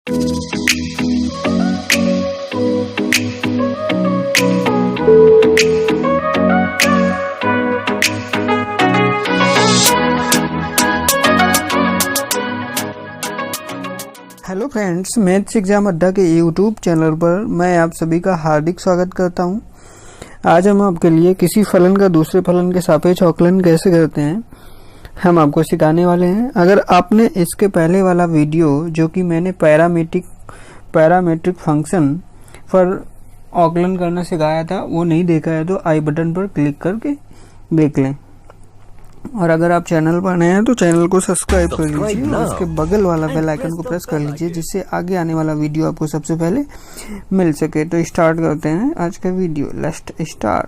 Hello friends, maths exam अड्डा के YouTube channel पर मैं आप सभी का हार्दिक स्वागत करता हूं। आज हम आपके लिए किसी फलन का दूसरे फलन के सापेक्ष अवकलन कैसे करते हैं हम आपको सिखाने वाले हैं। अगर आपने इसके पहले वाला वीडियो जो कि मैंने पैरामेट्रिक फंक्शन पर अवकलन करना सिखाया था वो नहीं देखा है तो आई बटन पर क्लिक करके देख लें। और अगर आप चैनल पर नए हैं तो चैनल को सब्सक्राइब कर लीजिए और उसके बगल वाला बेल आइकन को प्रेस कर लीजिए जिससे आगे आने वाला वीडियो आपको सबसे पहले मिल सके। तो स्टार्ट करते हैं आज का वीडियो। Let's start.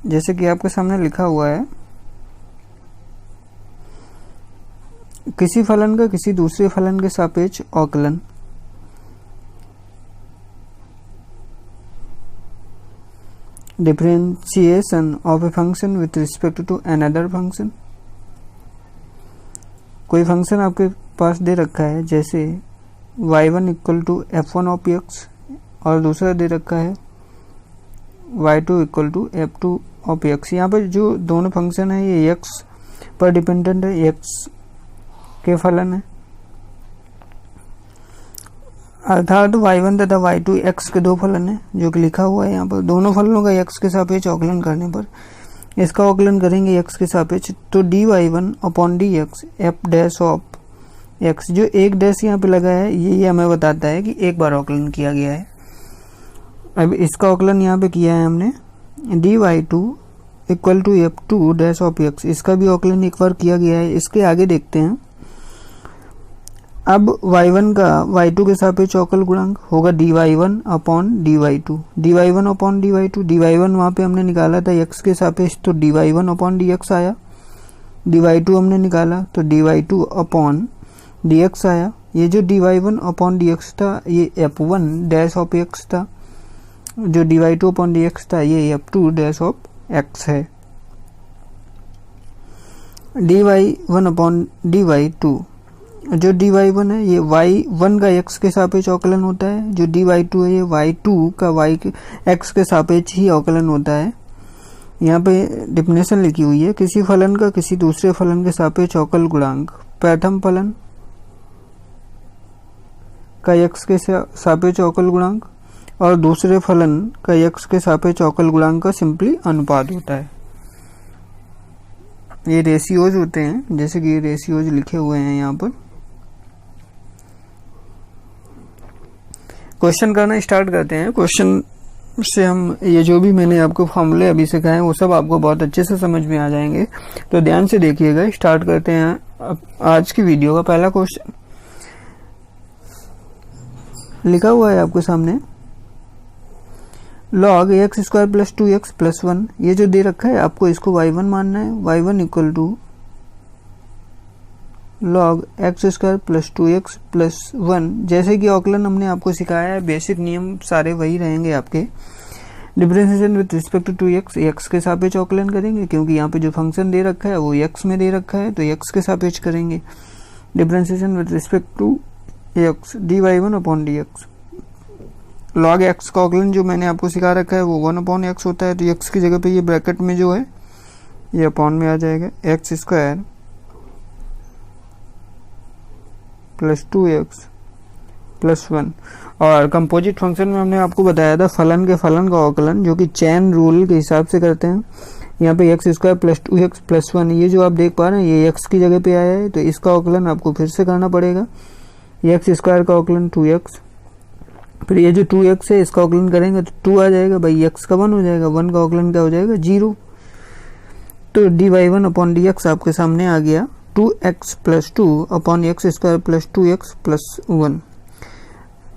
जैसे कि आपके सामने लिखा हुआ है, किसी फलन का किसी दूसरे फलन के सापेक्ष अवकलन। Differentiation of a function with respect to another function। कोई फंक्शन आपके पास दे रखा है जैसे y1 equal to f1 of x और दूसरा दे रखा है y2 equal to f2 of x। यहाँ पर जो दोनों फंक्शन है ये x पर डिपेंडेंट है, x के फलन है, अर्थात y1 तथा y2 x के दो फलन है जो कि लिखा हुआ है यहाँ पर। दोनों फलनों का x के सापेक्ष अवकलन करने पर इसका अवकलन करेंगे x के सापेक्ष, तो dy1 upon dx f dash of x। जो एक डैश यहाँ पे लगा है ये हमें बताता है कि एक बार अवकलन किया गया है। अब इसका अवकलन यहाँ पे किया है हमने dy2 equal to f2 dash of x। इसका भी अवकलन एक बार किया गया है। इसके आगे देखते हैं। अब y1 का y2 के सापेक्ष अवकल गुणांक होगा dy1 upon dy2। dy1 upon dy2, dy1 वहाँ पे हमने निकाला था x के सापेक्ष तो dy1 अपॉन dx आया, dy2 हमने निकाला तो dy2 अपॉन dx आया। ये जो dy1 अपॉन dx था ये f1 डैश ऑफ x था, जो dy2 अपॉन dx था ये f2 डैश ऑफ x है। dy1 अपॉन dy2, जो dy1 है ये y1 का x के सापेक्ष अवकलन होता है, जो dy2 है ये y2 का x के सापेक्ष ही अवकलन होता है। यहाँ पे डेफिनेशन लिखी हुई है, किसी फलन का किसी दूसरे फलन के सापेक्ष अवकल गुणांक प्रथम फलन का x के सापेक्ष अवकल गुणांक और दूसरे फलन का x के सापेक्ष अवकल गुणांक का सिंपली अनुपात होता है। ये रेशियोज होते हैं, जैसे कि ये रेशियोज लिखे हुए हैं यहाँ पर। क्वेश्चन करना स्टार्ट करते हैं। क्वेश्चन से हम ये जो भी मैंने आपको फॉर्मूले अभी सिखाए हैं वो सब आपको बहुत अच्छे से समझ में आ जाएंगे, तो ध्यान से देखिएगा। स्टार्ट करते हैं आज की वीडियो का पहला क्वेश्चन। लिखा हुआ है आपके सामने log x square plus 2x plus 1। ये जो दे रखा है आपको इसको y1 मानना है। y1 equal to log x square plus 2x plus 1। जैसे कि अवकलन हमने आपको सिखाया है, बेसिक नियम सारे वही रहेंगे आपके। Differentiation with respect to x के सापेक्ष अवकलन करेंगे क्योंकि यहाँ पे जो फंक्शन दे रखा है वो x में दे रखा है तो x के सापेक्ष करेंगे। Differentiation with respect to x dy1 upon dx। log x का अवकलन जो मैंने आपको सिखा रखा है वो 1 अपॉन x होता है, तो x की जगह पे ये ब्रैकेट में जो है ये अपॉन में आ जाएगा x square plus 2x plus 1। और कंपोजिट फंक्शन में हमने आपको बताया था फलन के फलन का अवकलन जो कि चेन रूल के हिसाब से करते हैं। यहाँ पे x square plus 2x plus 1, ये जो आप देख पा रहे हैं ये x की जगह पे आया है तो इसका अवकलन आपको फिर से करना पड़ेगा। x स्क्वायर का अवकलन 2x, फिर ये जो 2x है इसका अवकलन करेंगे तो 2 आ जाएगा भाई, x का 1 हो जाएगा, 1 का अवकलन क्या हो जाएगा 0। तो dy1 अपॉन dx आपके सामने आ गया 2x plus 2 upon x square plus 2x plus 1।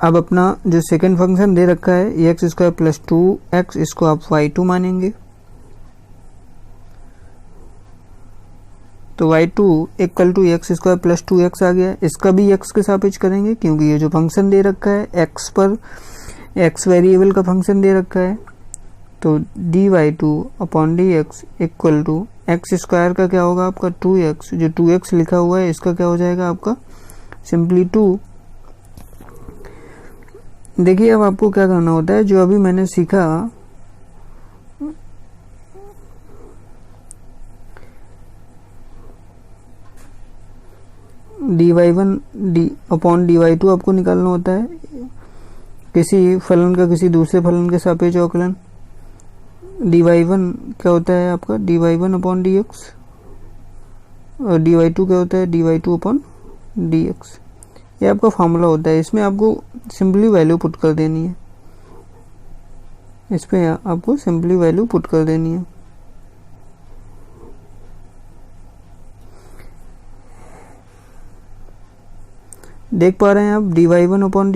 अब अपना जो सेकेंड फंक्शन दे रखा है x स्क्वायर प्लस 2x, इसको आप y2 मानेंगे तो y2 equal to x square plus 2x आ गया। इसका भी x के सापेक्ष करेंगे क्योंकि ये जो फंक्शन दे रखा है x पर x वेरिएबल का फंक्शन दे रखा है तो dy2 upon dx equal to x square का क्या होगा आपका 2x, जो 2x लिखा हुआ है इसका क्या हो जाएगा आपका सिंपली 2 देखिए अब आपको क्या करना होता है, जो अभी मैंने सीखा dy1 डी अपॉन dy2 आपको निकालना होता है किसी फलन का किसी दूसरे फलन के सापेक्ष अवकलन। dy1 क्या होता है आपका dy1 अपॉन dx और dy2 क्या होता है dy2 अपॉन dx। ये आपका फॉर्मूला होता है, इसमें आपको सिंपली वैल्यू पुट कर देनी है, इस पे आपको सिंपली वैल्यू पुट कर देनी है। देख पा रहे हैं आप dy1 अपॉन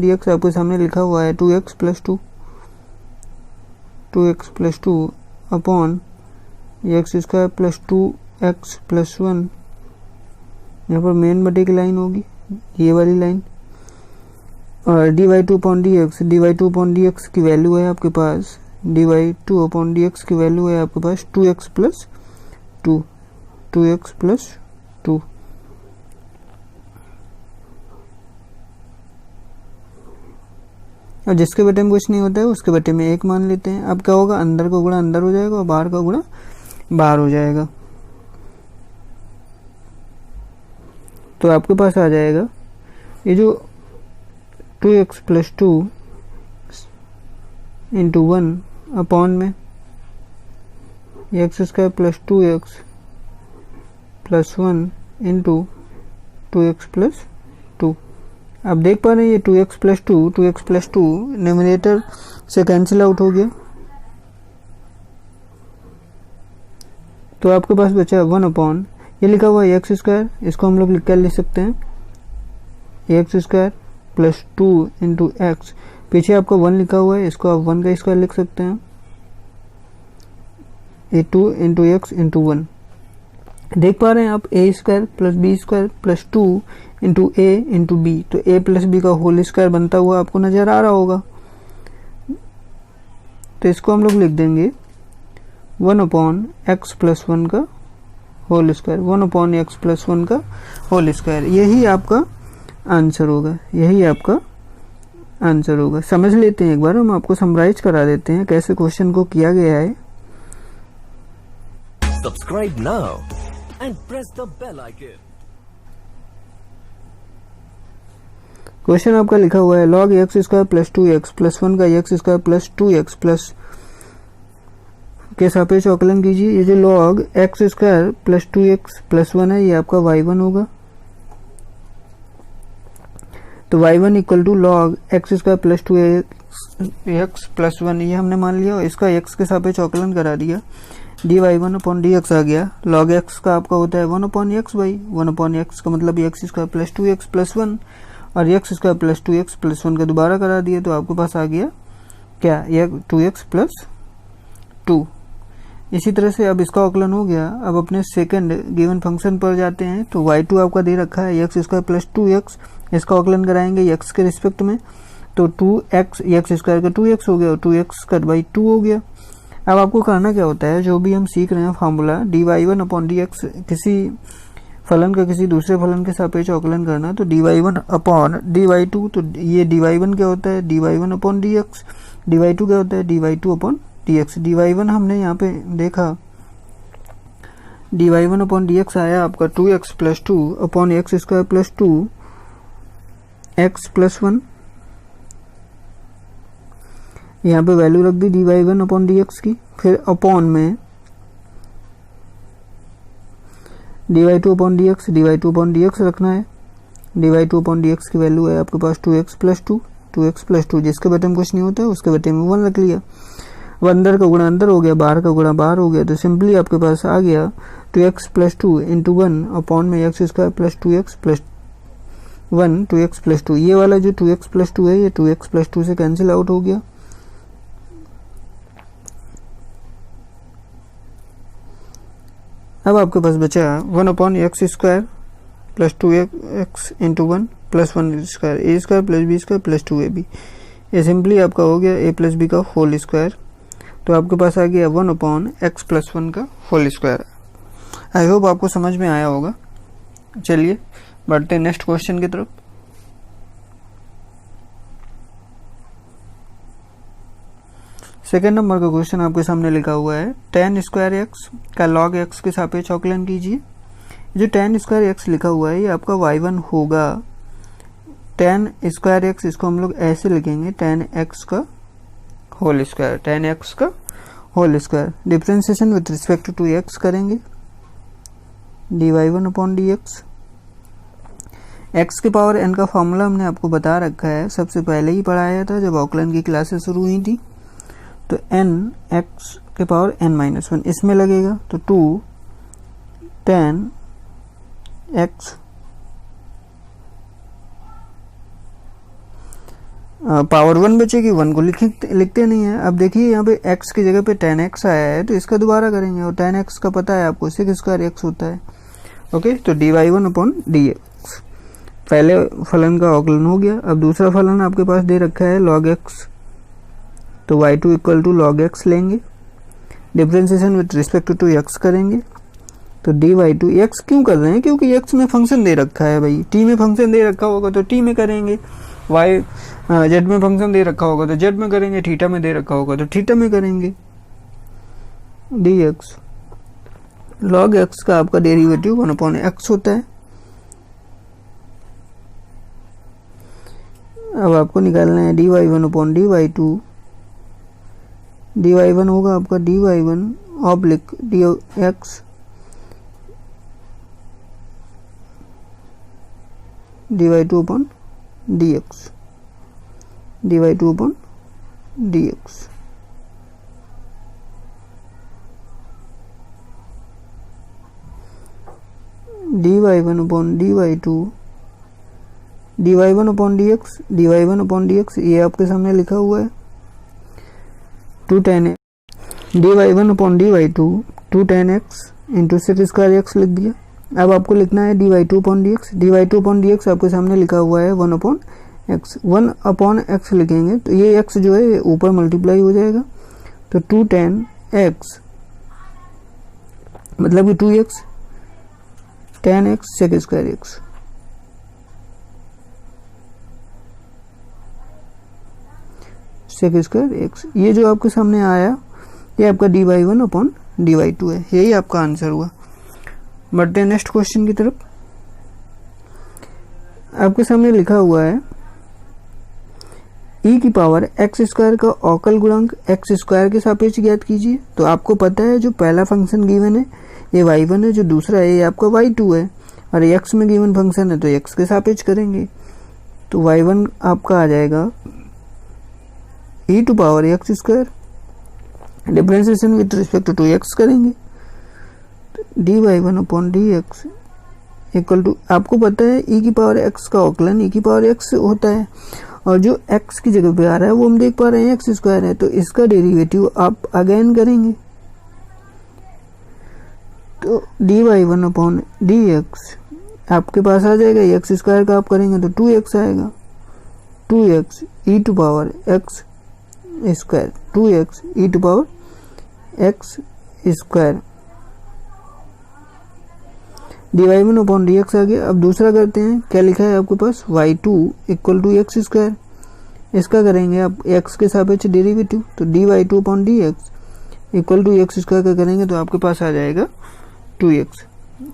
dx आपके सामने लिखा हुआ है 2x plus 2 upon x square plus 2x plus 1। यहाँ पर मेन बटे की लाइन होगी ये वाली लाइन, और dy2 अपॉन dx की वैल्यू है आपके पास, dy2 अपॉन dx की वैल्यू है आपके पास 2x प्लस 2 और जिसके बटे में कुछ नहीं होता है उसके बटे में 1 मान लेते हैं। अब क्या होगा, अंदर का गुणा अंदर हो जाएगा और बाहर का गुणा बाहर हो जाएगा। तो आपके पास आ जाएगा ये जो 2x प्लस 2 इंटू 1 अपॉन में x square plus 2x plus 1 into 2x plus 2। आप देख पा रहे हैं ये 2x प्लस 2 न्यूमरेटर से कैंसिल आउट हो गया, तो आपके पास बचा 1 अपॉन ये लिखा हुआ है एक्स स्क्वायर, इसको हम लोग क्या लिख सकते हैं x square plus 2 into x, पीछे आपका 1 लिखा हुआ है, इसको आप 1 का स्क्वायर लिख सकते हैं, ये 2 इंटू एक्स इंटू 1। देख पा रहे हैं आप a square plus b square plus 2 into a into b, तो ए प्लस बी का होल स्क्वायर बनता हुआ आपको नजर आ रहा होगा। तो इसको हम लोग लिख देंगे 1 अपॉन एक्स प्लस 1 का whole square, 1 upon x plus 1 का होल स्क्वायर। यही आपका आंसर होगा, यही आपका आंसर होगा। समझ लेते हैं एक बार, हम आपको समराइज करा देते हैं कैसे क्वेश्चन को किया गया है। Subscribe now and press the bell icon. Question आपका लिखा हुआ है log x square plus 2x plus 1 का x square plus 2x plus के सापेक्ष अवकलन कीजिए। ये जो log x square plus 2x plus 1 है ये आपका y1 होगा, तो y1 equal to log x square plus 2x plus 1 ये हमने मान लिया और इसका x के सापेक्ष अवकलन करा दिया, dy1 अपॉन dx आ गया। log x का आपका होता है 1 upon x by 1 upon x का मतलब x square plus 2x plus 1 और x square plus 2x plus 1 का दोबारा करा दिया, तो आपके पास आ गया क्या ये 2x प्लस 2। इसी तरह से अब इसका अवकलन हो गया। अब अपने सेकंड गिवन फंक्शन पर जाते हैं, तो y2 आपका दे रखा है एक्स स्क्वायर प्लस 2x, इसका अवकलन कराएंगे x के रिस्पेक्ट में, तो 2x एक्स स्क्वायर का 2x हो गया और 2x कट बाई 2 हो गया। अब आपको करना क्या होता है, जो भी हम सीख रहे हैं फार्मूला dy1 अपॉन dx, किसी फलन का किसी दूसरे फलन के सापेक्ष अवकलन करना, तो dy1 अपॉन dy2, तो ये dy1 क्या होता है dy1 अपॉन dx, dy2 क्या होता है dy2 अपॉन dx। dy1 हमने यहाँ पे देखा dy1 अपॉन dx आया आपका 2x plus 2 upon x square plus 2 x plus 1, यहाँ पे वैल्यू रख दी dy1 अपॉन dx की, फिर अपॉन में dy2 अपॉन dx रखना है। dy2 अपॉन dx की वैल्यू है आपके पास 2x प्लस 2, जिसके बटे में कुछ नहीं होता है उसके बटे में 1 रख लिया। अब अंदर का गुणा अंदर हो गया, बाहर का गुणा बाहर हो गया, तो सिंपली आपके पास आ गया 2x प्लस 2 इंटू 1 अपॉन में x square plus 2x plus 1 2x plus 2। ये वाला जो 2x प्लस 2 है ये 2x प्लस 2 से कैंसिल आउट हो गया। अब आपके पास बचा 1 upon x square plus 2x into 1 plus 1 square, a square plus b square plus 2ab। ये सिंपली आपका हो गया a प्लस बी का होल स्क्वायर, तो आपके पास आ गया 1 अपॉन एक्स प्लस 1 का होल स्क्वायर। आई होप आपको समझ में आया होगा। चलिए बढ़ते हैं नेक्स्ट क्वेश्चन की तरफ। सेकेंड नंबर का क्वेश्चन आपके सामने लिखा हुआ है tan स्क्वायर एक्स का log x के सापेक्ष अवकलन कीजिए। जो tan स्क्वायर एक्स लिखा हुआ है ये आपका y1 होगा। tan स्क्वायर एक्स इसको हम लोग ऐसे लिखेंगे tan x का होल स्क्वायर, tan x का whole square. Differentiation with respect to x करेंगे dy1 अपॉन dx। x के पावर n का फॉर्मूला हमने आपको बता रखा है, सबसे पहले ही पढ़ाया था जब अवकलन की क्लासेस शुरू हुई थी। तो n x के पावर n-1 इसमें लगेगा तो 2 tan x पावर 1 बचेगी, 1 को लिखते नहीं है। अब देखिए यहाँ पे x की जगह पे tan x आया है तो इसका दोबारा करेंगे और tan x का पता है आपको 6 स्क्वायर x होता है। ओके, तो dy1 अपॉन dx पहले फलन का अवकलन हो गया। अब दूसरा फलन आपके पास दे रखा है log x, तो y2 equal to log x लेंगे। Differentiation with respect to x करेंगे तो dy2। x क्यों कर रहे हैं? क्योंकि x में फंक्शन दे रखा है भाई, t में फंक्शन दे रखा होगा तो t में करेंगे, z में फंक्शन दे रखा होगा तो z में करेंगे, थीटा में दे रखा होगा तो थीटा में करेंगे। dx log x का आपका डेरिवेटिव 1/x होता है। अब आपको निकालना है dy1 अपॉन dy2। dy1 होगा आपका dy1 oblique dx dy2 upon dx, dy2 upon dx। dy1 upon dy2, dy1 upon dx, dy1 upon dx ये आपके सामने लिखा हुआ है 2 tan dy1 upon dy2 2 tan x into 6 square x लिख दिया। अब आपको लिखना है dy2 upon dx, dy2 upon dx आपके सामने लिखा हुआ है 1 अपॉन x, 1 अपॉन x लिखेंगे तो ये x जो है ऊपर मल्टीप्लाई हो जाएगा तो 2 tan x मतलब कि 2x tan x sec square x। Sec square x ये जो आपके सामने आया ये आपका dy1 अपॉन dy2 है, यही आपका आंसर हुआ। बढ़ते हैं नेक्स्ट क्वेश्चन की तरफ। आपके सामने लिखा हुआ है e की पावर x स्क्वायर का अवकल गुणांक x स्क्वायर के सापेक्ष ज्ञात कीजिए। तो आपको पता है जो पहला फंक्शन गिवन है ये y1 है, जो दूसरा है ये आपका y2 है और x में गिवन फंक्शन है तो x के सापेक्ष करेंगे तो y1 आपका आ जाएगा e to power x square. Differentiation with respect to x करेंगे तो dy1 upon dx equal to आपको पता है e की पावर x का अवकलन e की पावर x होता है और जो x की जगह पे आ रहा है वो हम देख पा रहे हैं एक्स स्क्वायर है तो इसका डेरिवेटिव आप अगेन करेंगे तो dy1 अपॉन dx आपके पास आ जाएगा, एक्स स्क्वायर का आप करेंगे तो 2x आएगा, 2x e to power x square, 2x e to power x square. dy1 upon dx आ गया। अब दूसरा करते हैं, क्या लिखा है आपके पास y2 equal to x square, इसका करेंगे आप x के सापेक्ष डेरिवेटिव तो dy2 upon dx equal to x square का करेंगे तो आपके पास आ जाएगा 2x,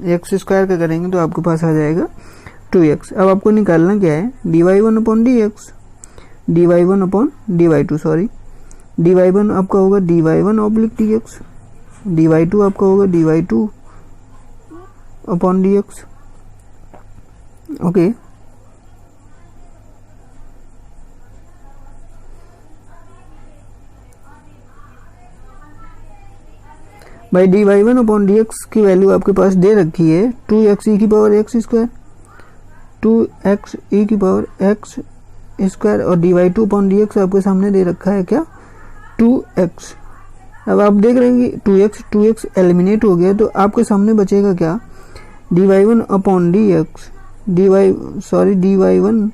एक्स स्क्वायर का करेंगे तो आपके पास आ जाएगा 2x। अब आपको निकालना क्या है dy1 upon dx, dy1 upon dy2 sorry, dy1 आपका होगा dy1 ऑब्लिक dx, dy2 आपका होगा dy2 अपॉन dx। ओके, भाई dy1 अपॉन dx की वैल्यू आपके पास दे रखी है 2x e की power x square, 2x e की पावर एक्स स्क्वायर और dy2 अपॉन dx आपके सामने दे रखा है क्या 2x। अब आप देख रहे हैं कि 2x एलिमिनेट हो गया तो आपके सामने बचेगा क्या dy1 upon dx, dy1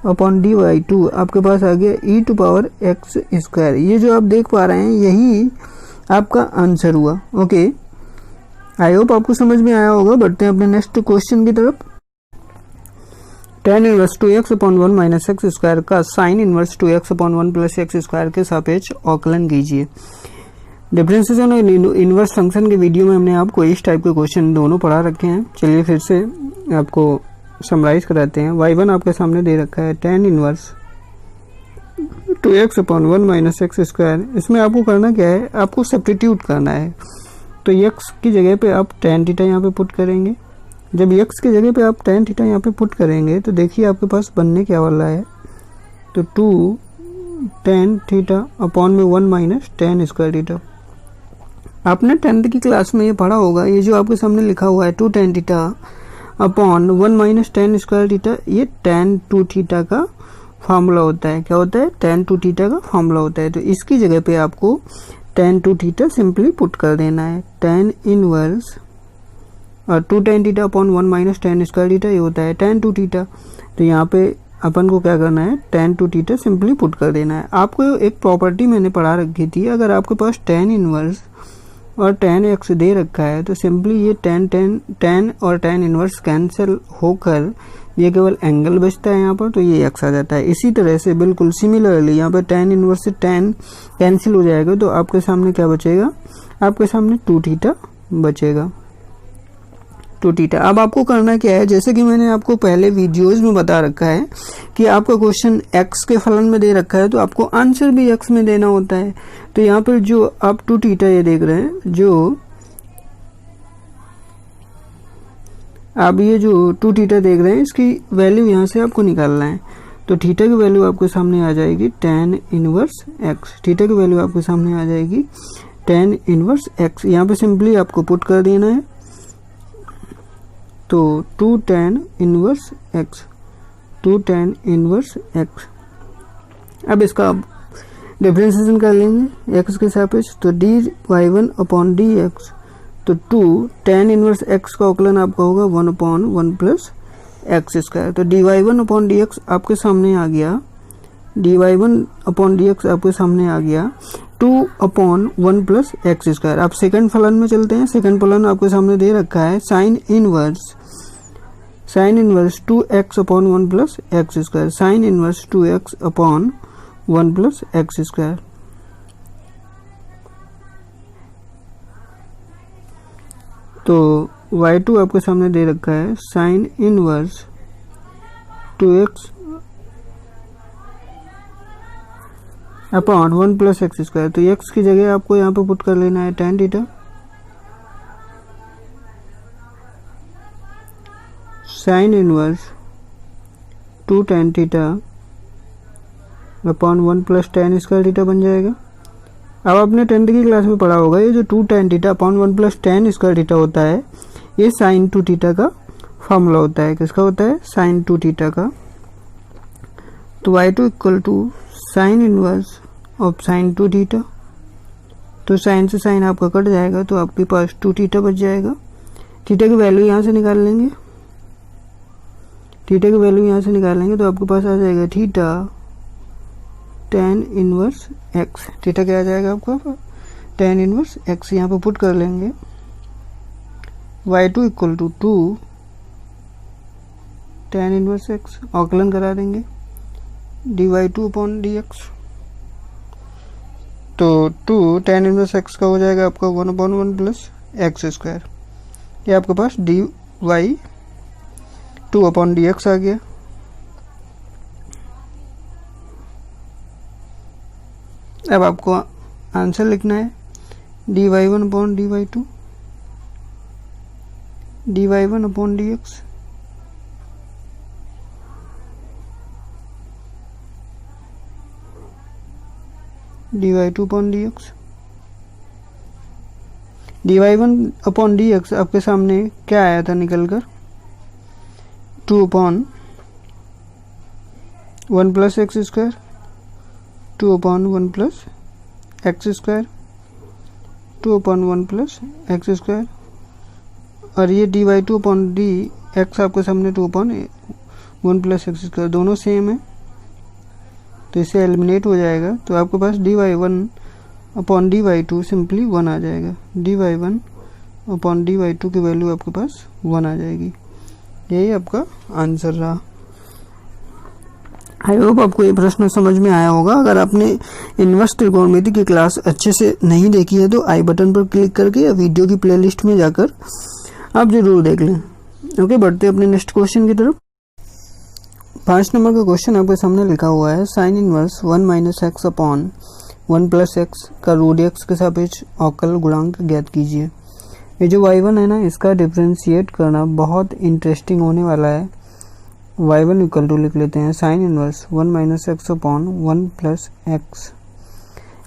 upon dy2 आपके पास आ गया e to power x square. ये जो आप देख पा रहे हैं यही आपका आंसर हुआ। ओके, आई होप आपको समझ में आया होगा। बढ़ते हैं अपने नेक्स्ट क्वेश्चन की तरफ। tan inverse 2x upon 1 minus x square का sine inverse 2x upon 1 plus x square के सापेक्ष अवकलन कीजिए। डिफरेंशिएशन और इनवर्स फंक्शन के वीडियो में हमने आपको इस टाइप के क्वेश्चन दोनों पढ़ा रखे हैं। चलिए फिर से आपको समराइज कराते हैं। y1 आपके सामने दे रखा है tan inverse 2x upon 1 minus x square. इसमें आपको करना क्या है, आपको सब्स्टिट्यूट करना है। तो x की जगह पे आप tan थीटा यहाँ पे पुट करेंगे। जब x की जगह पे आप tan थीटा यहाँ पे पुट करेंगे तो देखिए आपके पास बनने क्या वाला है, तो 2 tan थीटा अपॉन में 1 माइनस tan स्क्वायर थीटा। आपने 10th की क्लास में ये पढ़ा होगा, ये जो आपके सामने लिखा हुआ है 2 tan theta upon 1 minus tan square theta, ये tan 2 थीटा का फार्मूला होता है। क्या होता है, tan 2 थीटा का फार्मूला होता है। तो इसकी जगह पे आपको tan 2 थीटा सिंपली पुट कर देना है। tan इनवर्स और 2 tan theta upon 1 minus tan square theta, ये होता है tan 2 थीटा। तो यहाँ पे अपन को क्या करना है, tan 2 थीटा सिंपली पुट कर देना है। आपको एक प्रॉपर्टी मैंने पढ़ा रखी थी, अगर आपके पास tan इनवर्स और tan x दे रखा है तो सिंपली ये tan और tan इनवर्स कैंसिल होकर ये केवल एंगल बचता है यहाँ पर, तो ये x आ जाता है। इसी तरह से बिल्कुल सिमिलरली यहाँ पर tan इनवर्स से tan कैंसिल हो जाएगा, तो आपके सामने क्या बचेगा, आपके सामने 2 थीटा बचेगा, 2 थीटा। अब आपको करना क्या है, जैसे कि मैंने आपको पहले वीडियोस में बता रखा है कि आपका क्वेश्चन x के फलन में दे रखा है तो आपको आंसर भी x में देना होता है। तो यहाँ पर जो आप 2 थीटा ये देख रहे हैं, जो आप ये जो 2 थीटा देख रहे हैं, इसकी वैल्यू यहाँ से आपको निकालना है। तो थीटा की वैल्यू आपके सामने आ जाएगी tan इनवर्स x, थीटा की वैल्यू आपके सामने आ जाएगी tan इनवर्स x। यहाँ पे सिंपली आपको पुट कर देना है, तो 2 tan inverse x, 2 tan inverse x। अब इसका आप डिफरेंशिएशन कर लेंगे x के सापेक्ष, तो dy1 अपॉन dx, तो 2 tan इनवर्स x का अवकलन आपका होगा 1 अपॉन 1 प्लस एक्स स्क्वायर। तो dy1 अपॉन dx आपके सामने आ गया, dy1 अपॉन dx आपके सामने आ गया 2 अपॉन 1 प्लस एक्स स्क्वायर। आप सेकंड फलन में चलते हैं। सेकंड फलन आपके सामने दे रखा है sign inverse 2x upon 1 plus x square, sign inverse 2x upon 1 plus x square. तो y2 आपके सामने दे रखा है sign inverse 2x upon 1 plus x square. तो x की जगह आपको यहाँ पे पुट कर लेना है tan theta, sine inverse 2 tan theta upon 1 plus tan square theta बन जाएगा। अब आपने 10th की क्लास में पढ़ा होगा, ये जो 2 tan theta upon 1 plus tan square theta होता है, ये साइन 2 थीटा का फॉर्मूला होता है। किसका होता है, साइन 2 थीटा का। तो y2 equal to sine inverse of sine 2 theta, तो साइन से साइन आपका कट जाएगा, तो आपके पास 2 थीटा बच जाएगा। थीटा की वैल्यू यहाँ से निकाल लेंगे, थीटा की वैल्यू यहाँ से निकालेंगे तो आपके पास आ जाएगा theta tan inverse x। Theta क्या आ जाएगा आपका, tan इनवर्स x। यहाँ पे पुट कर लेंगे y2 equal to 2 tan inverse x, अवकलन करा देंगे dy2 अपॉन dx। तो 2 tan इनवर्स x का हो जाएगा आपका 1 अपॉन 1 प्लस एक्स स्क्वायर। ये आपके पास dy2 अपॉन dx आ गया। अब आपको आंसर लिखना है dy1 upon dy2, dy1 upon dx, dy2 upon dx। dy1 upon dx आपके सामने क्या आया था निकल कर, 2 upon 1 plus x square, 2 upon 1 plus x square, 2 upon 1 plus x square. और ये dy2 अपॉन dx आपके सामने 2 अपॉन 1 प्लस एक्स स्क्वायर, दोनों सेम है तो इसे एलिमिनेट हो जाएगा। तो आपके पास dy1 अपॉन dy2 सिंपली 1 आ जाएगा, dy1 अपॉन dy2 की वैल्यू आपके पास 1 आ जाएगी। यही आपका आंसर रहा। आई होप आपको ये प्रश्न समझ में आया होगा। अगर आपने इनवर्स त्रिकोणमिति की क्लास अच्छे से नहीं देखी है तो आई बटन पर क्लिक करके या वीडियो की प्लेलिस्ट में जाकर आप जरूर देख लें। ओके, बढ़ते अपने नेक्स्ट क्वेश्चन की तरफ। 5 नंबर का क्वेश्चन आपके सामने लिखा हुआ है, sign inverse 1 minus x upon 1 plus x का रूट एक्स के सापेक्ष अवकल गुणांक ज्ञात कीजिए। ये जो y1 है ना, इसका डिफ्रेंशिएट करना बहुत इंटरेस्टिंग होने वाला है। y1 इक्वल टू लिख लेते हैं sign inverse 1 minus x upon 1 plus x.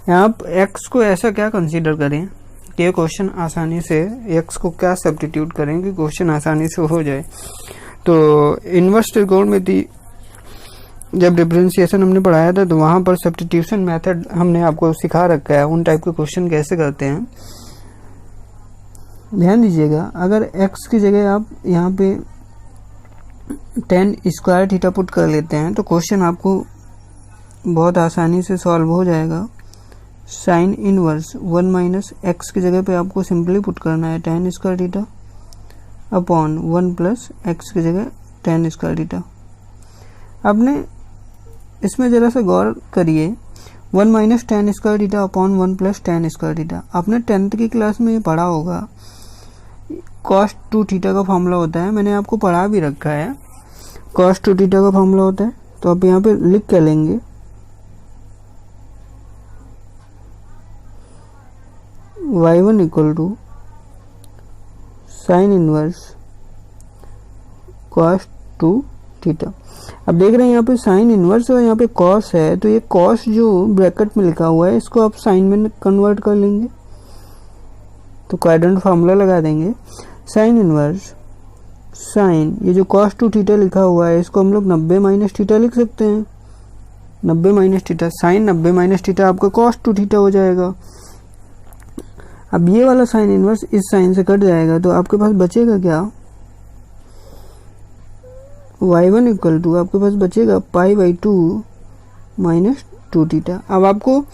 यहाँ आप x को ऐसा क्या कंसीडर करें कि ये क्वेश्चन आसानी से x को क्या सब्स्टिट्यूट करें कि क्वेश्चन आसानी से हो जाए। तो इनवर्स त्रिकोणमिति जब डिफरेंशिएशन हमने पढ़ाया था तो वहाँ पर सब्स्टिट्यूशन मेथड हमने आपको सिखा रखा है, उन टाइप के क्वेश्चन कैसे करते हैं। ध्यान दीजिएगा, अगर x की जगह आप यहाँ पे tan स्क्वायर थीटा पुट कर लेते हैं तो क्वेश्चन आपको बहुत आसानी से सॉल्व हो जाएगा। साइन इनवर्स 1 माइनस एक्स की जगह पे आपको सिंपली पुट करना है tan square theta upon 1 plus x की जगह tan स्क्वायर थीटा। आपने इसमें ज़रा सा गौर करिए, 1 minus tan square theta upon 1 plus tan square theta. आपने 10th की क्लास में ये पढ़ा होगा, cos 2 थीटा का फॉर्मूला होता है, मैंने आपको पढ़ा भी रखा है। cos 2 थीटा का फॉर्मूला होता है, तो आप यहाँ पे लिख के लेंगे y1 equal to sine inverse cos 2 theta. अब देख रहे हैं यहाँ पे साइन इनवर्स और यहाँ पे cos है, तो ये cos जो ब्रैकेट में लिखा हुआ है इसको आप साइन में कन्वर्ट कर लेंगे, तो क्वाड्रेंट फार्मूला लगा देंगे। साइन इनवर्स साइन, ये जो cos 2 थीटा लिखा हुआ है इसको हम लोग 90 माइनस थीटा लिख सकते हैं। 90 minus theta, sine 90 minus theta आपका cos 2 थीटा हो जाएगा। अब ये वाला साइन इनवर्स इस साइन से कट जाएगा, तो आपके पास बचेगा क्या, y1 इक्वल टू आपके पास बचेगा पाई बाई 2 माइनस 2 थीटा। अब आपको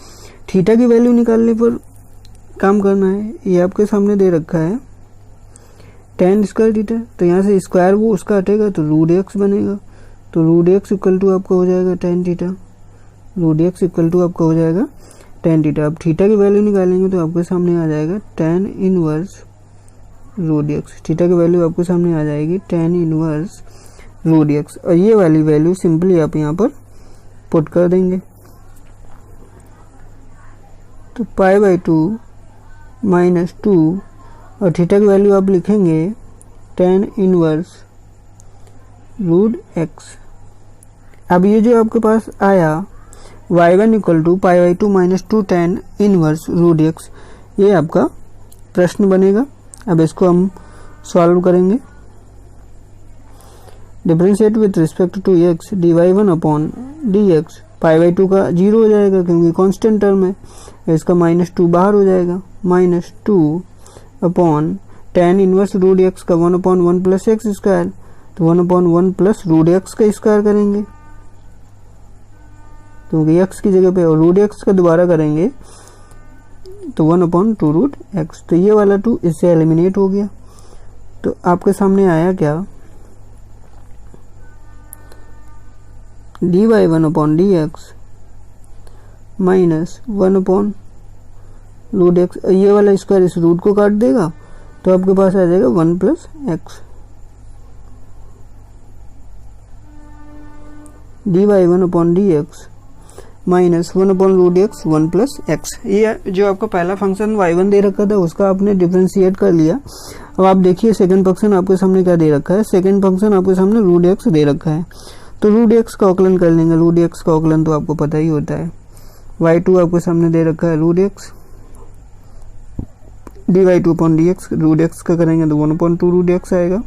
थीटा की वैल्यू निकालने पर काम करना है। ये आपके सामने दे रखा है tan स्क्वायर थीटा, तो यहाँ से स्क्वायर वो उसका हटेगा तो रूट एक्स बनेगा, तो रूट एक्स इक्वल टू आपका हो जाएगा tan theta. Root x equal to आपका हो जाएगा tan थीटा। अब थीटा की वैल्यू निकालेंगे तो आपके सामने आ जाएगा tan inverse root x. Theta की वैल्यू आपके सामने आ जाएगी tan इनवर्स रूट एक्स, और ये वाली वैल्यू सिंपली आप यहाँ पर पुट कर देंगे, तो पाई बाई 2 माइनस 2 और थीटा की वैल्यू आप लिखेंगे tan इनवर्स रूट एक्स। अब ये जो आपके पास आया y1 equal to pi by 2 minus 2 tan inverse root x, ये आपका प्रश्न बनेगा। अब इसको हम सॉल्व करेंगे। Differentiate with respect to x dy1 upon dx, pi by 2 का 0 हो जाएगा क्योंकि कांस्टेंट टर्म है, इसका -2 बाहर हो जाएगा, -2 upon tan inverse root x का 1 अपॉन 1 प्लस एक्स स्क्वायर, तो 1 अपॉन 1 प्लस रूट एक्स का स्क्वायर करेंगे क्योंकि x की जगह पे, और रूट एक्स का दोबारा करेंगे तो 1 अपॉन 2 रूट एक्स, तो ये वाला 2 इससे एलिमिनेट हो गया। तो आपके सामने आया क्या, dy1 upon dx minus 1 upon root x, ये वाला स्क्वायर इस रूट को काट देगा तो आपके पास आ जाएगा 1 plus x. dy1 upon dx minus 1 upon root x 1 plus x. ये जो आपका पहला फंक्शन y1 दे रखा था उसका आपने डिफरेंशिएट कर लिया। अब आप देखिए सेकंड फंक्शन आपके सामने क्या दे रखा है, सेकंड फंक्शन आपके सामने रूट एक्स दे रखा है, तो रूट एक्स का अवकलन कर लेंगे। रूट एक्स का अवकलन तो आपको पता ही होता है, y2 आपके सामने दे रखा है root x, dy2 upon dx, root x का करेंगे तो 1 अपॉन 2 रूट एक्स आएगा।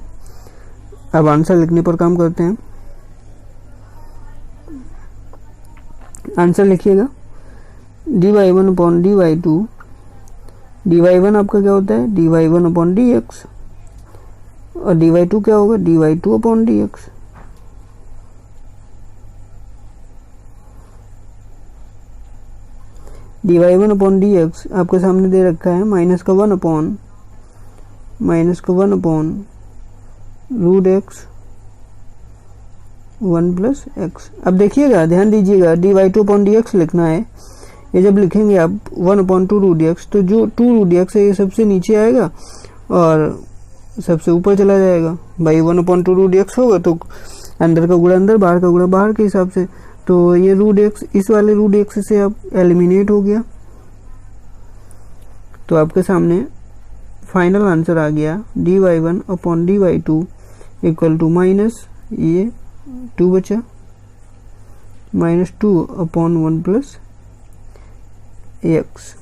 अब आंसर लिखने पर काम करते हैं। आंसर लिखिएगा dy1 अपॉन dy2, dy1 आपका क्या होता है dy1 अपॉन dx, और dy2 क्या होगा dy2 upon dx। dy1 upon dx आपके सामने दे रखा है माइनस का 1 upon root x 1 plus x. अब देखिएगा, ध्यान दीजिएगा, dy2/dx लिखना है। ये जब लिखेंगे आप 1/2√dx, तो जो 2√dx है ये सबसे नीचे आएगा और सबसे ऊपर चला जाएगा। भाई 1/2√dx होगा तो अंदर का गुणा अंदर, बाहर का गुणा बाहर के हिसाब से। तो ये √x, इस वाले √x से अब एलिमिनेट हो गया। तो आपके सामने फाइनल आंसर आ गया dy1/dy2 इक्वल टू माइनस ये 2 बचा, -2/1 प्लस x।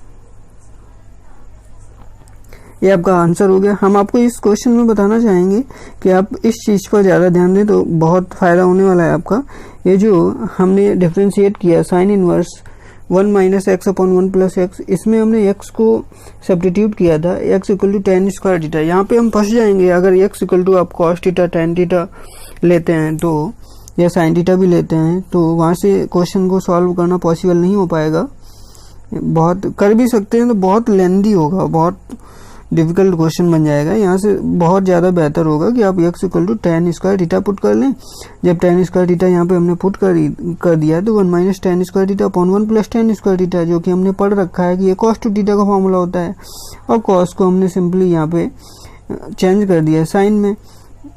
ये आपका आंसर हो गया। हम आपको इस क्वेश्चन में बताना चाहेंगे कि आप इस चीज़ पर ज़्यादा ध्यान दें तो बहुत फ़ायदा होने वाला है आपका। ये जो हमने डिफ्रेंशिएट किया sine inverse 1 minus x/1 plus x, इसमें हमने x को सब्स्टिट्यूट किया था, x equal to tan square theta. यहाँ पे हम फंस जाएंगे अगर x इक्वल टू आप cos थीटा tan थीटा लेते हैं तो, या sin थीटा भी लेते हैं तो वहाँ से क्वेश्चन को सॉल्व करना पॉसिबल नहीं हो पाएगा। बहुत कर भी सकते हैं तो बहुत लेंदी होगा, बहुत डिफिकल्ट क्वेश्चन बन जाएगा। यहाँ से बहुत ज़्यादा बेहतर होगा कि आप x equal to tan square theta put कर लें। जब tan स्क्वायर थीटा यहाँ पे हमने पुट कर दिया तो 1 minus tan square theta upon 1 plus tan square theta, जो कि हमने पढ़ रखा है कि ये cos टू थीटा का फॉर्मूला होता है, और cos को हमने सिंपली यहाँ पे चेंज कर दिया साइन में,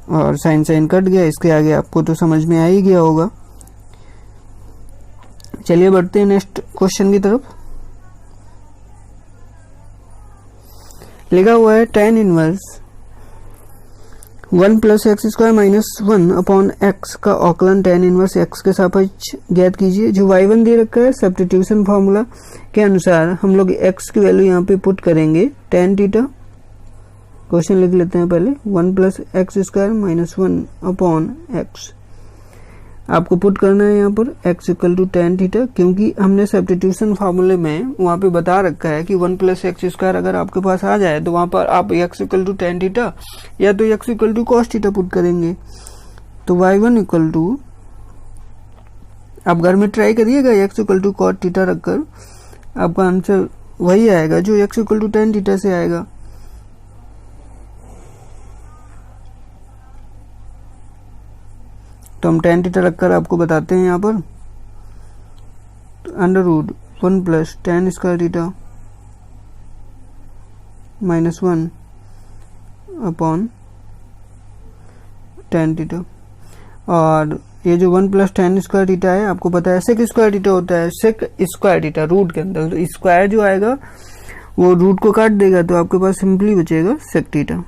और साइन कट गया। इसके आगे आपको तो समझ में आ ही गया होगा। चलिए बढ़ते हैं नेक्स्ट क्वेश्चन की तरफ। लिखा हुआ है tan inverse 1 plus x square minus 1 upon x का औकलन tan इनवर्स x के सापेक्ष ज्ञात कीजिए। जो y1 दे रखा है, सब्स्टिट्यूशन फार्मूला के अनुसार हम लोग x की वैल्यू यहाँ पे पुट करेंगे tan थीटा। क्वेश्चन लिख लेते हैं पहले, 1 plus x square minus 1 upon x. आपको पुट करना है यहाँ पर x equal to tan theta, क्योंकि हमने सब्स्टिट्यूशन फार्मूले में वहाँ पे बता रखा है कि 1 प्लस एक्स स्क्वायर अगर आपके पास आ जाए तो वहाँ पर आप x equal to tan theta या तो x equal to cos theta put करेंगे। तो y1 इक्वल टू, आप घर में ट्राई करिएगा x equal to cos theta रखकर, आपका आंसर वही आएगा जो x equal to tan theta से आएगा। तो हम tan थीटा रखकर आपको बताते हैं यहाँ पर, √1 plus tan square theta minus 1 upon tan theta. और ये जो 1 प्लस tan स्क्वायर थीटा है, आपको पता है सेक स्क्वायर थीटा होता है, सेक स्क्वायर थीटा रूट के अंदर, तो स्क्वायर जो आएगा वो रूट को काट देगा, तो आपके पास सिंपली बचेगा sec theta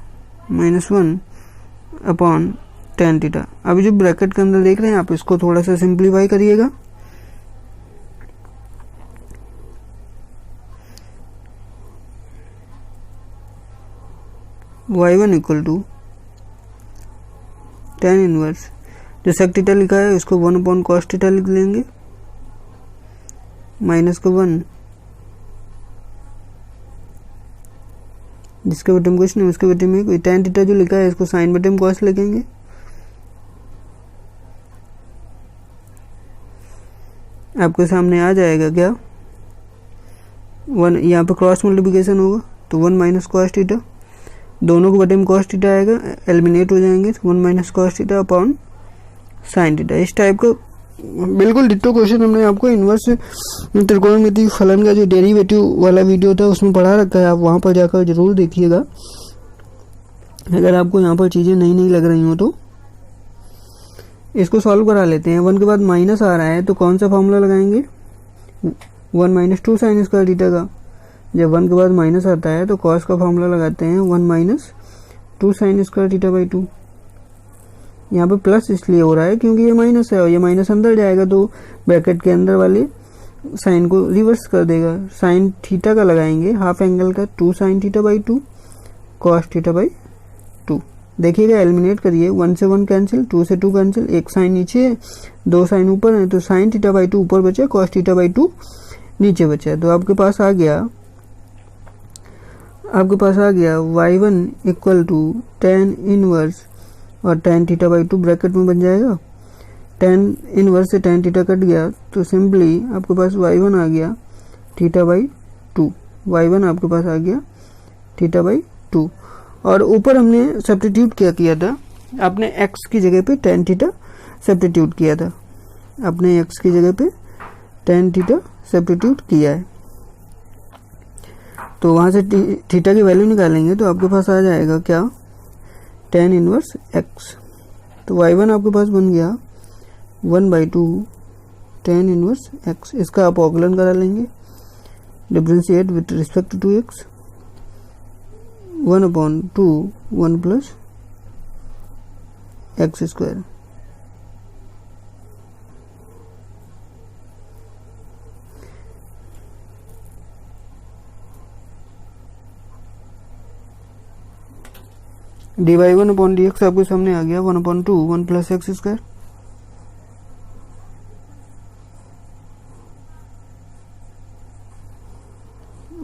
minus 1 upon tan theta. अभी जो ब्रैकेट के अंदर देख रहे हैं आप, इसको थोड़ा सा सिंप्लीफाई करिएगा। y1 equal to tan inverse, जो सेक थीटा लिखा है उसको 1 अपॉन cos थीटा लिख लेंगे, माइनस को 1, जिसके बटे में कुछ नहीं उसके बटे में कोई, tan थीटा जो लिखा है इसको साइन बटे में cos लिखेंगे। आपके सामने आ जाएगा क्या, 1 यहाँ पे क्रॉस मल्टीप्लिकेशन होगा तो 1 माइनस cos थीटा, दोनों को बटे में cos थीटा आएगा, एलिमिनेट हो जाएंगे, 1 minus cos theta upon sine theta. इस टाइप का बिल्कुल डिट्टो क्वेश्चन हमने आपको इनवर्स त्रिकोणमितीय फलन का जो डेरिवेटिव वाला वीडियो था उसमें पढ़ा रखा है, आप वहाँ पर जाकर जरूर देखिएगा अगर आपको यहाँ पर चीज़ें नई लग रही हो तो। इसको सॉल्व करा लेते हैं। 1 के बाद माइनस आ रहा है तो कौन सा फॉर्मूला लगाएंगे, 1 माइनस 2 साइन स्क्वायर थीटा का। जब 1 के बाद माइनस आता है तो कॉस का फॉर्मूला लगाते हैं 1 minus 2 sine square theta by 2। यहाँ पे प्लस इसलिए हो रहा है क्योंकि ये माइनस है और ये माइनस अंदर जाएगा तो ब्रैकेट के अंदर वाले साइन को रिवर्स कर देगा। साइन थीटा का लगाएंगे हाफ एंगल का 2 sine theta by 2 cos theta by 2। देखिएगा, एलिमिनेट करिए, 1 से 1 कैंसिल, 2 से 2 कैंसिल, एक साइन नीचे है 2 साइन ऊपर है तो साइन थीटा बाई 2 ऊपर बचा, कॉस थीटा बाई 2 नीचे बचा। तो आपके पास आ गया y1 equal to tan inverse और tan थीटा बाई 2 ब्रैकेट में बन जाएगा। tan इनवर्स से tan थीटा कट गया तो सिंपली आपके पास y1 आ गया थीटा बाई 2, y1 आपके पास आ गया थीटा बाई 2। और ऊपर हमने सब्स्टिट्यूट क्या किया था, आपने x की जगह पे tan थीटा सब्स्टिट्यूट किया था, अपने एक्स की जगह पे टेन थीटा सब्स्टिट्यूट किया है, तो वहाँ से थीटा की वैल्यू निकालेंगे तो आपके पास आ जाएगा क्या, टेन इनवर्स एक्स। तो y1 आपके पास बन गया 1/2 टेन इनवर्स एक्स। इसका आप अवकलन करा लेंगे, differentiate with respect to x, 1/2 1 plus x square. dy1 upon dx आपके सामने आ गया 1/2 1 प्लस एक्स स्क्वायर।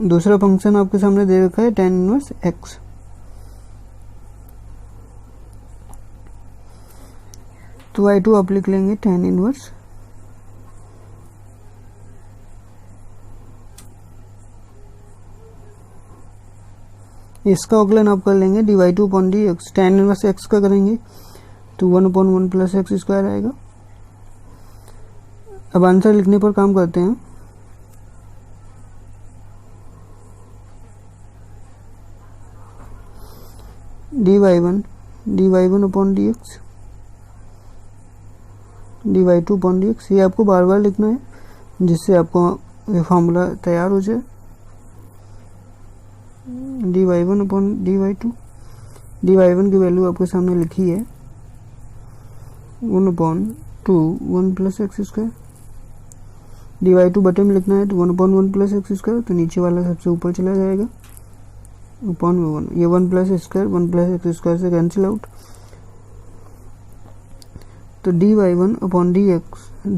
दूसरा फंक्शन आपके सामने दे रखा है टेन इनवर्स एक्स। तो y2 आप लिख लेंगे टेन इनवर्स इसका अवकलन आप कर लेंगे dy2 upon dx, tan inverse x का करेंगे तो 1/1 प्लस एक्स स्क्वायर आएगा। अब आंसर लिखने पर काम करते हैं। dy1 upon dx, dy2 upon dx, ये आपको बार बार लिखना है जिससे आपको ये फॉर्मूला तैयार हो जाए। dy1 अपॉन dy2, dy1 की वैल्यू आपके सामने लिखी है 1/2 1 प्लस एक्स स्क्वायर, dy2 बटे में लिखना है तो 1/1 प्लस एक्स स्क्वायर, तो नीचे वाला सबसे ऊपर चला जाएगा अपॉन में 1, ये 1 plus square 1 plus x square से कैंसिल आउट। तो dy1 अपॉन dx,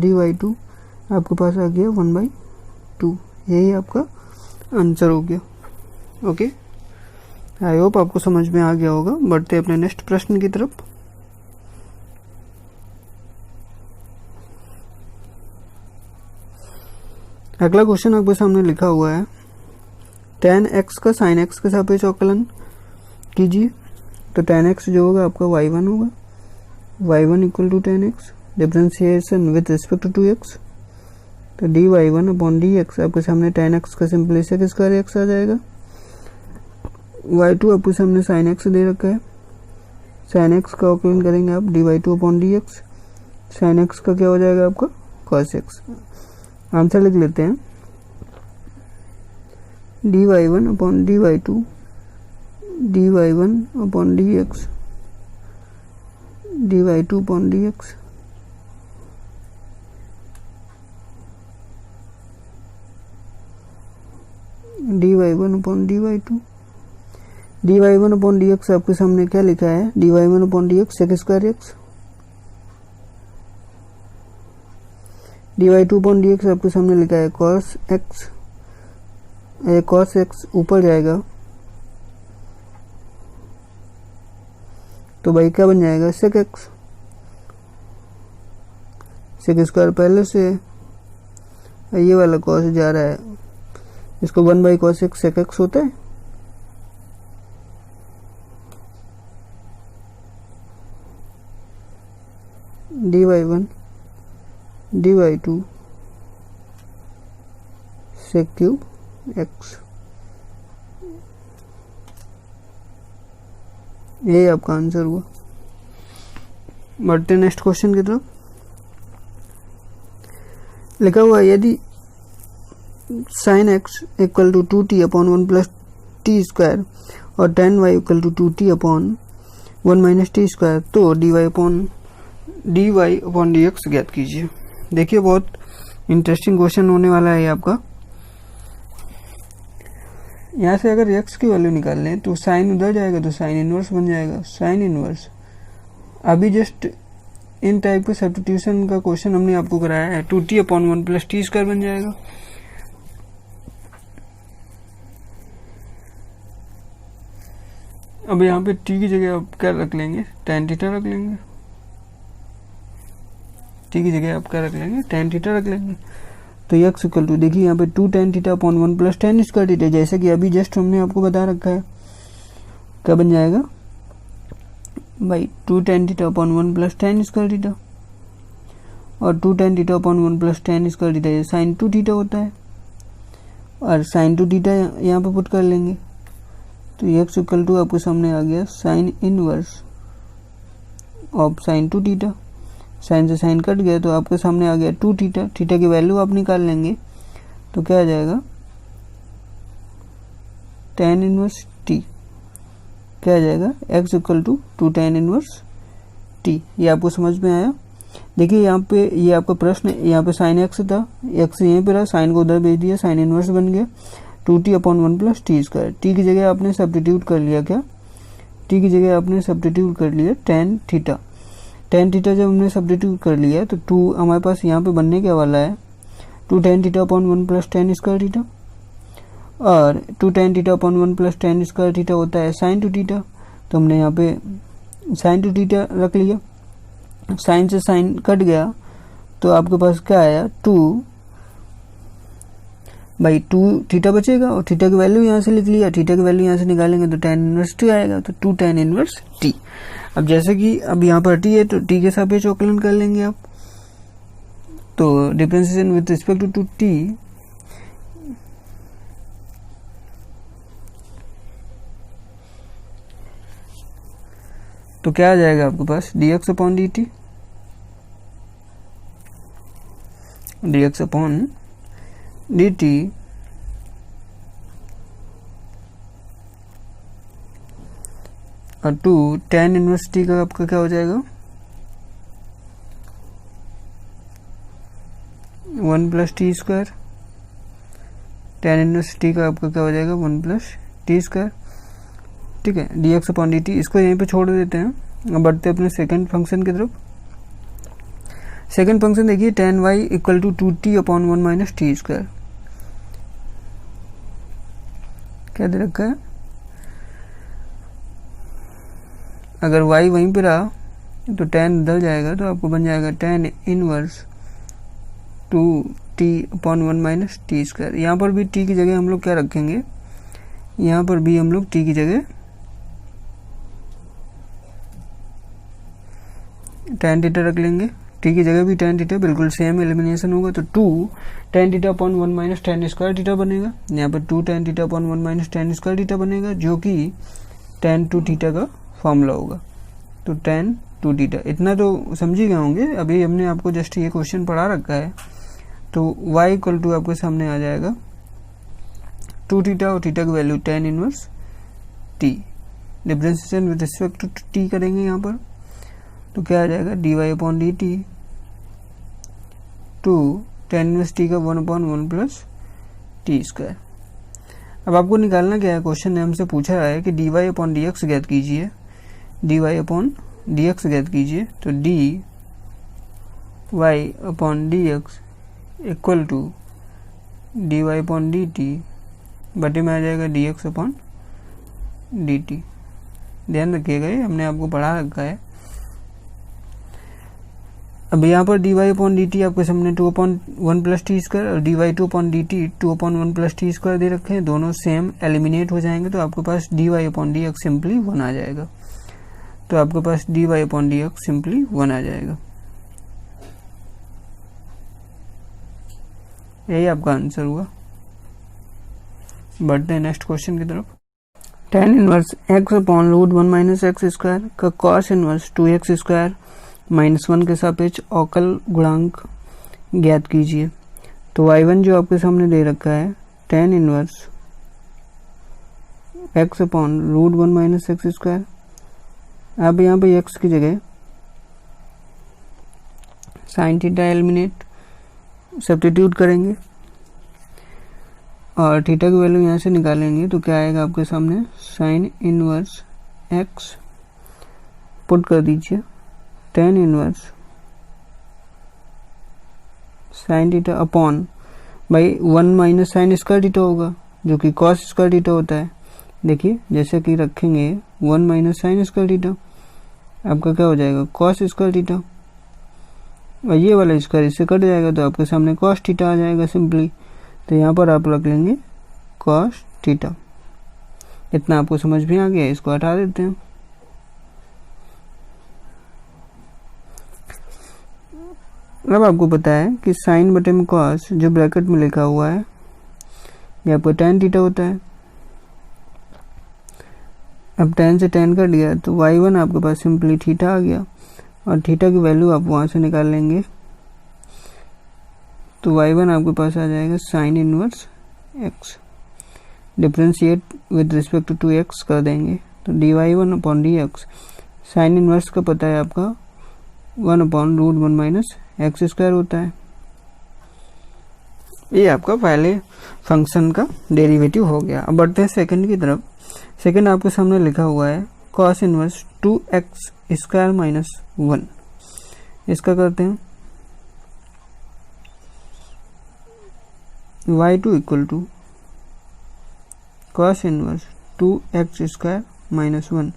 dy2 आपके पास आ गया 1/2, यही आपका आंसर हो गया। ओके, आई होप आपको समझ में आ गया होगा। बढ़ते अपने नेक्स्ट प्रश्न की तरफ। अगला क्वेश्चन आपके सामने लिखा हुआ है tan x का sin x के सापेक्ष अवकलन कीजिए। तो tan x जो होगा आपका y1 होगा, y1 equal to tan x, differentiation with respect to x, तो dy1 अपॉन dx आपके सामने tan x का सिंपल सेक स्क्वायर x आ जाएगा। y2 आपके सामने sin x दे रखा है, sin x का अवकलन करेंगे आप dy2 upon dx, sin x का क्या हो जाएगा आपका cos x। आंसर लिख लेते हैं dy1 upon dy2, dy1 upon dx, dy2 upon dx, dy1 upon dy2, dy1 upon dx आपके सामने क्या लिखा है, dy1 upon dx sec square x, dy2 upon dx आपके सामने लिखा है cos x, cos x ऊपर जाएगा तो भाई क्या बन जाएगा सेक एक्स, सेक स्क्वायर पहले से ये वाला cos जा रहा है, इसको 1/cos x सेक एक्स होता है। dy1 dy2 सेक क्यूब एक्स, ये आपका आंसर हुआ। बढ़ते नेक्स्ट क्वेश्चन की तरफ। लिखा हुआ यदि sin x equal to 2t upon 1 plus t square और tan y equal to 2t upon 1 minus t square, तो dy अपॉन dx ज्ञात कीजिए। देखिए बहुत इंटरेस्टिंग क्वेश्चन होने वाला है ये आपका। यहाँ से अगर x की वैल्यू निकाल लें तो साइन उधर जाएगा तो साइन इनवर्स बन जाएगा, साइन इनवर्स। अभी जस्ट इन टाइप के सब्स्टिट्यूशन का क्वेश्चन हमने आपको कराया है, 2t upon 1 plus t square बन जाएगा। अब यहाँ पे t की जगह आप क्या रख लेंगे, tan थीटा रख लेंगे, t की जगह आप क्या रख लेंगे, tan थीटा रख लेंगे। तो x इक्वल टू देखिए यहाँ पे 2 tan theta upon 1 plus tan square theta, जैसे कि अभी जस्ट हमने आपको बता रखा है, क्या बन जाएगा भाई 2 tan theta upon 1 plus tan square theta. और 2 tan theta upon 1 plus tan square theta, ये साइन 2 थीटा होता है और साइन 2 थीटा यहाँ पे पुट कर लेंगे तो x इक्वल टू आपके सामने आ गया sine inverse of sine 2 theta. Sine से साइन कट गया तो आपके सामने आ गया 2 थीटा। थीटा की वैल्यू आप निकाल लेंगे तो क्या आ जाएगा tan इनवर्स t। क्या आ जाएगा x equal to 2 tan inverse t। ये आपको समझ में आया। देखिए यहाँ पे ये आपका प्रश्न, यहाँ पे साइन x था, x यहीं पे रहा, साइन को उधर भेज दिया, साइन इनवर्स बन गया 2t upon 1 plus t square. T की जगह आपने सब्स्टिट्यूट कर लिया, क्या टी की जगह आपने सब्स्टिट्यूट कर लिया tan थीटा। tan थीटा जब हमने सब्स्टिट्यूट कर लिया तो 2 हमारे पास यहाँ पे बनने क्या वाला है 2 tan theta upon 1 plus tan square theta, और 2 tan theta upon 1 plus tan square theta होता है साइन 2 थीटा। तो हमने यहाँ पे साइन 2 थीटा रख लिया, साइन से साइन कट गया तो आपके पास क्या आया 2 बाई 2 थीटा बचेगा और थीटा की वैल्यू यहाँ से लिख लिया। थीटा की वैल्यू यहाँ से निकालेंगे तो tan इनवर्स t आएगा, तो 2 tan इनवर्स t। अब जैसे कि अब यहाँ पर t है तो t के सापेक्ष अवकलन कर लेंगे आप, तो differentiation with respect to t तो क्या आ जाएगा आपके पास dx upon dt, dx upon dt और 2 tan इनवर्स t का आपका क्या हो जाएगा 1 plus t square. tan inverse t का आपका क्या हो जाएगा 1 प्लस टी स्क्वायर। ठीक है, dx अपॉन dt इसको यहीं पे छोड़ देते हैं। अब बढ़ते अपने सेकंड फंक्शन की तरफ। सेकंड फंक्शन देखिए tan y equal to 2t upon 1 minus t square. क्या दे रखा है, अगर y वहीं पे रहा तो tan बदल जाएगा तो आपको बन जाएगा tan inverse 2t upon 1 minus t square. यहाँ पर भी t की जगह हम लोग क्या रखेंगे, यहाँ पर भी हम लोग t की जगह tan थीटा रख लेंगे। t की जगह भी tan थीटा, बिल्कुल सेम एलिमिनेशन होगा तो 2 tan theta upon 1 minus tan square theta बनेगा। यहाँ पर 2 tan theta upon 1 minus tan square theta बनेगा जो कि tan 2 थीटा का फॉर्मूला होगा। तो tan 2 थीटा इतना तो समझ ही गए होंगे, अभी हमने आपको जस्ट ये क्वेश्चन पढ़ा रखा है। तो y इक्वल टू आपके सामने आ जाएगा 2 थीटा और थीटा की value tan inverse t। Differentiation with respect to t करेंगे यहाँ पर तो क्या आ जाएगा dy upon dt 2 tan inverse t का 1 अपॉन 1 प्लस टी स्क्वायर। अब आपको निकालना क्या है, क्वेश्चन ने हमसे पूछा है कि dy अपॉन dx ज्ञात कीजिए, dy अपॉन dx ज्ञात कीजिए। तो dy upon dx equal to dy upon dt बटे में आ जाएगा dx अपॉन dt। ध्यान रखिएगा ये हमने आपको पढ़ा रखा है। अब यहाँ पर dy अपॉन dt आपके सामने 2 अपॉन 1 प्लस टी स्क्वायर और dy 2 upon dt 2 upon 1 plus t square दे रखे हैं, दोनों सेम एलिमिनेट हो जाएंगे तो आपके पास dy अपॉन dx सिंपली 1 आ जाएगा। तो आपके पास dy अपॉन dx सिंपली 1 आ जाएगा। यही आपका आंसर हुआ। बढ़ते हैं नेक्स्ट क्वेश्चन की तरफ। tan inverse x upon root 1 minus x square का cos inverse 2x square minus 1 के सापेक्ष अवकल गुणांक ज्ञात कीजिए। तो y1 जो आपके सामने दे रखा है tan inverse x upon root 1 minus x square. अब यहाँ पे x की जगह साइन थीटा एलिमिनेट सब्स्टिट्यूट करेंगे और थीटा की वैल्यू यहाँ से निकालेंगे तो क्या आएगा आपके सामने साइन इनवर्स x पुट कर दीजिए tan inverse sine theta upon भाई 1 माइनस साइन स्क्वायर थीटा होगा जो कि cos स्क्वायर थीटा होता है। देखिए जैसे कि रखेंगे 1 माइनस साइन स्क्वायर थीटा आपका क्या हो जाएगा cos स्क्वायर थीटा और ये वाला स्क्वायर इससे कट जाएगा तो आपके सामने cos थीटा आ जाएगा सिंपली। तो यहाँ पर आप रख लेंगे cos थीटा। इतना आपको समझ में आ गया, इसको हटा देते हैं। अब आपको पता है कि साइन बटे में कॉस जो ब्रैकेट में लिखा हुआ है ये आपका tan थीटा होता है। अब tan से tan कट गया तो y1 आपके पास सिंपली थीटा आ गया और थीटा की वैल्यू आप वहाँ से निकाल लेंगे तो y1 आपके पास आ जाएगा sine inverse x। Differentiate with respect to x कर देंगे तो dy1 upon dx sine inverse का पता है आपका 1 upon root 1 minus x square होता है। ये आपका पहले फंक्शन का डेरिवेटिव हो गया। अब बढ़ते हैं सेकंड की तरफ। सेकंड आपके सामने लिखा हुआ है cos inverse 2x square minus 1। इसका करते हैं y2 equal to cos inverse 2x square minus 1।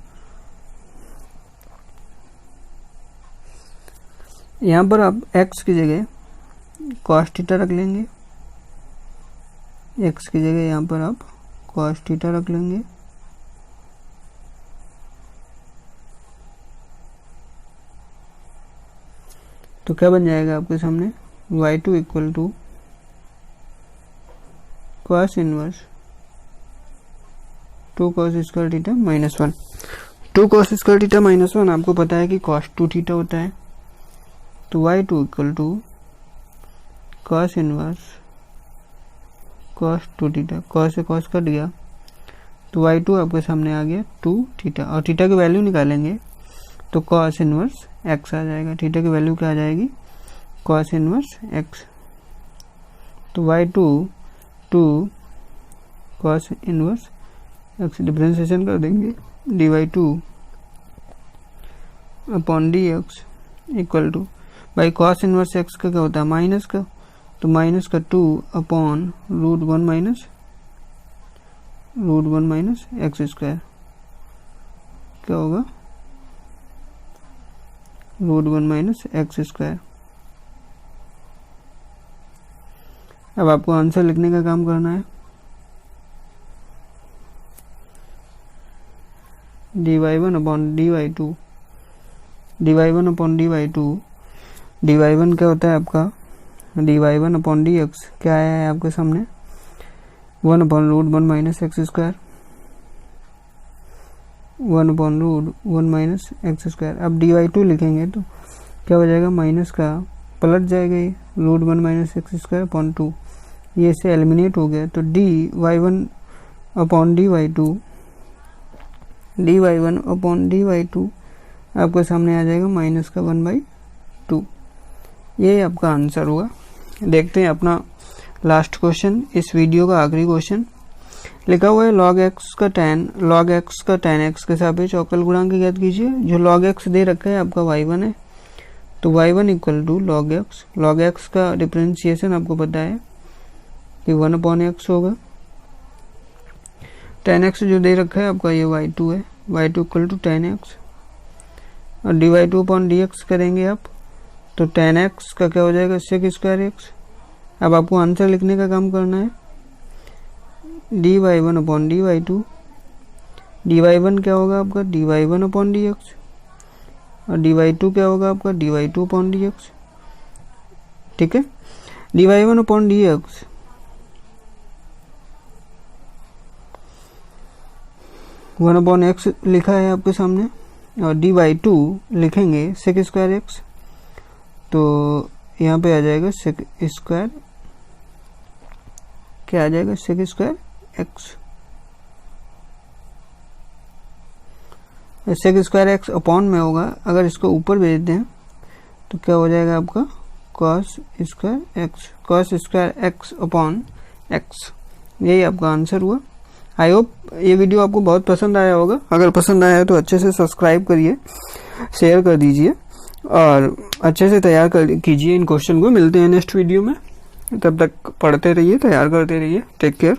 यहाँ पर आप x की जगह cos थीटा रख लेंगे, x की जगह यहाँ पर आप cos थीटा रख लेंगे। तो क्या बन जाएगा आपके सामने y2 equal to cos inverse 2 cos square theta minus 1। 2 cos square theta minus 1 आपको पता है कि cos 2 थीटा होता है। तो y2 equal to cos inverse cos 2 थीटा, cos से cos कट गया तो y2 आपके सामने आ गया 2 थीटा और थीटा की वैल्यू निकालेंगे तो cos इनवर्स x आ जाएगा। थीटा की वैल्यू क्या आ जाएगी cos इनवर्स x। तो y2 2 cos inverse x differentiation कर देंगे dy2 upon dx equal to भाई cos इनवर्स x का क्या होता है माइनस का, तो माइनस का 2 upon root 1 minus x square क्या होगा रूट 1 माइनस एक्स स्क्वायर। अब आपको आंसर लिखने का काम करना है। dy1 upon dy2 dy1 upon dy2 dy1 क्या होता है आपका dy1 अपॉन dx क्या आया है आपके सामने 1 upon root 1 minus x square 1 upon root 1 minus x square. अब dy2 लिखेंगे तो क्या हो जाएगा माइनस का पलट जाएगा ये root 1 minus x square upon 2 ये से एलिमिनेट हो गया तो dy1 अपॉन dy2 आपके सामने आ जाएगा माइनस का 1/2। ये आपका आंसर हुआ। देखते हैं अपना लास्ट क्वेश्चन, इस वीडियो का आखिरी क्वेश्चन। लिखा हुआ है log x का tan x के सापेक्ष अवकल गुणांक ज्ञात कीजिए। जो log x दे रखा है आपका y1 है तो y1 equal to log x का डिफरेंशिएशन आपको पता है कि 1/x होगा। tan x जो दे रखा है आपका ये y2 है, y2 equal to tan x और dy2 अपॉन dx करेंगे आप तो tan x का क्या हो जाएगा sec स्क्वायर x। अब आपको आंसर लिखने का काम करना है dy1 अपॉन dy2 dy1 क्या होगा आपका dy1 अपॉन dx और dy2 क्या होगा आपका dy2 अपॉन dx। ठीक है, dy1 upon dx one upon x लिखा है आपके सामने और dy2 लिखेंगे sec स्क्वायर x तो यहाँ पे आ जाएगा sec स्क्वायर क्या आ जाएगा sec square x। sec square x upon में होगा, अगर इसको ऊपर भेज दें तो क्या हो जाएगा आपका cos square x upon x। यही आपका आंसर हुआ। आई होप ये वीडियो आपको बहुत पसंद आया होगा। अगर पसंद आया तो अच्छे से सब्सक्राइब करिए, शेयर कर दीजिए और अच्छे से तैयार कीजिए इन क्वेश्चन को। मिलते हैं नेक्स्ट वीडियो में, तब तक पढ़ते रहिए, तैयार करते रहिए। Take care.